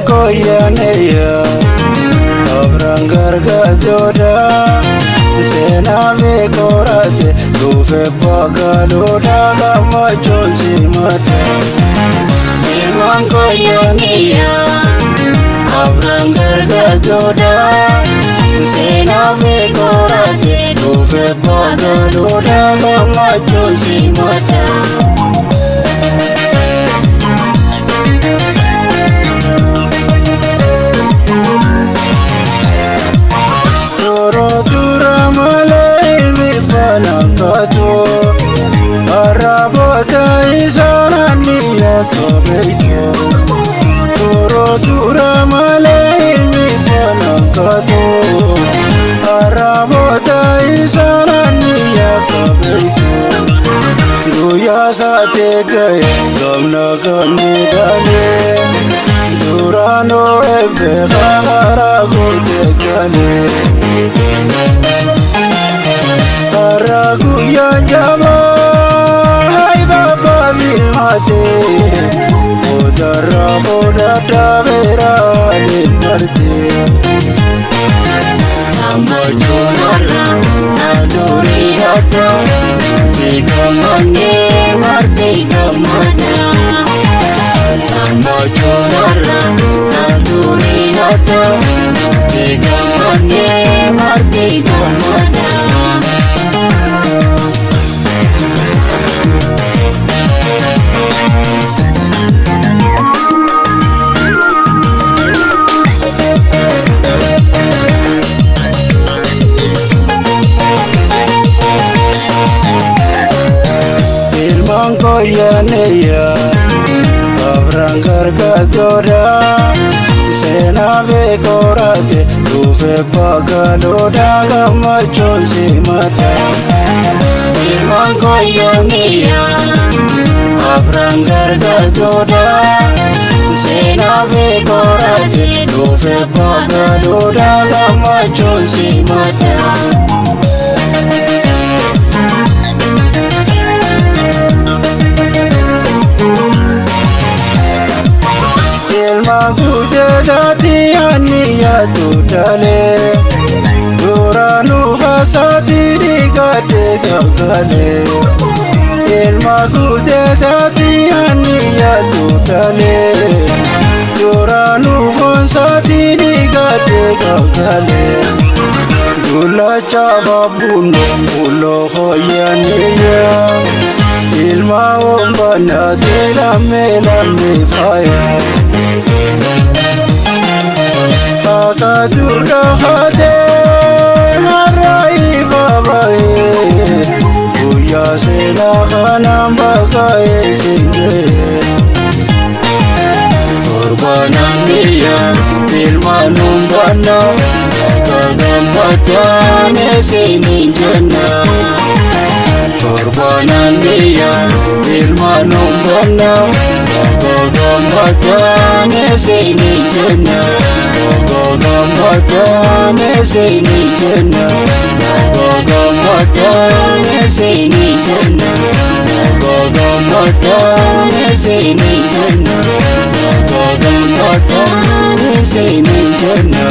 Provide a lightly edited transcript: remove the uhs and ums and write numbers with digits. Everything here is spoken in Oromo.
Koyaneya Abran gargajoda Senave korase Dufe pagaloda Gamachon simata Ilman koyaneya Abran gargajoda Senave korase Dufe pagaloda Gamachon simata Arabota isananiya kabeyo Toro tura male mi fanakato Arabota isananiya kabeyo Duya sate gaya gamna gamni dale Durano ebe khara gote gale Aragu ya jama Udara boda davera limarte Samba chonara naduri hata Tigamane marte gamana Samba chonara naduri hata Tigamane marte gamana Koyaneya Abran gargajoda Senave korase Dufe pagaloda Gamachon simata Ilman koyaneya Abran gargajoda Senave korase Dufe pagaloda Gamachon simata Magudati aniya tutale Duranu fasati digade gagale Magudati aniya tutale Duranu fasati digade gagale Gula chava buno mulo khoyaniya Ilma ombana dela melame faya Durga hade harai babae Uya sela khanam bagae singe Korbanan dia ilmanum bana Kagam batane sini jana Korbanan dia ilmanum bana Kagam batane sini jana Kagam batane sini jana Kagam batane sini jana Kagam batane sini jana Kagam batane sini jana